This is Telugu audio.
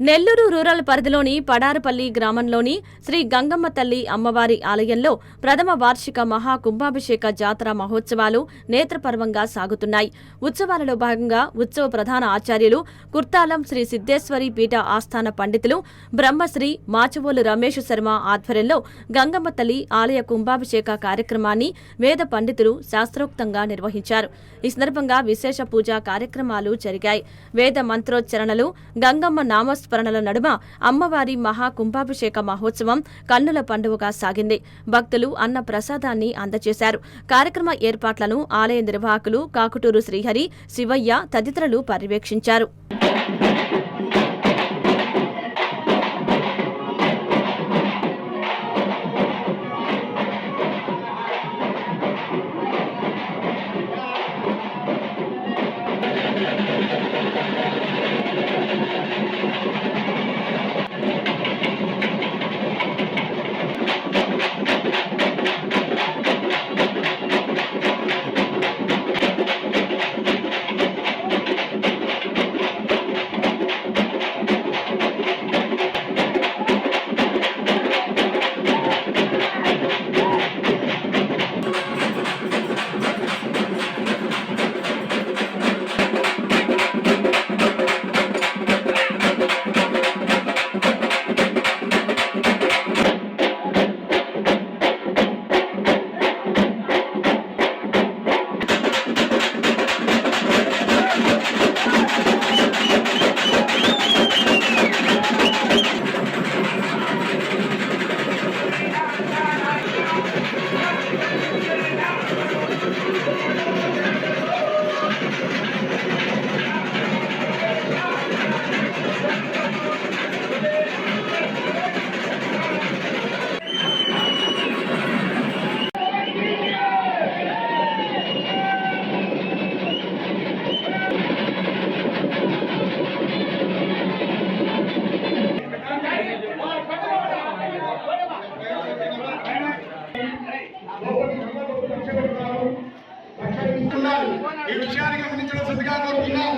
నెల్లూరు రూరల్ పరిధిలోని పడారుపల్లి గ్రామంలోని శ్రీ గంగమ్మ తల్లి అమ్మవారి ఆలయంలో ప్రథమ వార్షిక మహా కుంభాభిషేక జాతర మహోత్సవాలు నేత్రపర్వంగా సాగుతున్నాయి. ఉత్సవాలలో భాగంగా ఉత్సవ ప్రధాన ఆచార్యులు కుర్తాలం శ్రీ సిద్ధేశ్వరి పీఠ ఆస్థాన పండితులు బ్రహ్మశ్రీ మాచవోలు రమేష్ శర్మ ఆధ్వర్యంలో గంగమ్మ తల్లి ఆలయ కుంభాభిషేక కార్యక్రమాన్ని వేద పండితులు శాస్త్రోక్తంగా నిర్వహించారు. ఈ సందర్భంగా విశేష పూజా కార్యక్రమాలు జరిగాయి. వేద మంత్రోచ్చరణలు, గంగమ్మ నామస్మరణల నడుమ అమ్మవారి మహా కుంభాభిషేక మహోత్సవం కన్నుల పండువగా సాగింది. భక్తులు అన్న ప్రసాదాన్ని అందజేశారు. కార్యక్రమ ఏర్పాట్లను ఆలయ నిర్వాహకులు కాకుటూరు శ్రీహరి, శివయ్య తదితరులు పర్యవేక్షించారు. ఈ విషయాన్ని గమనించవలసిందిగా కోరుతున్నాం.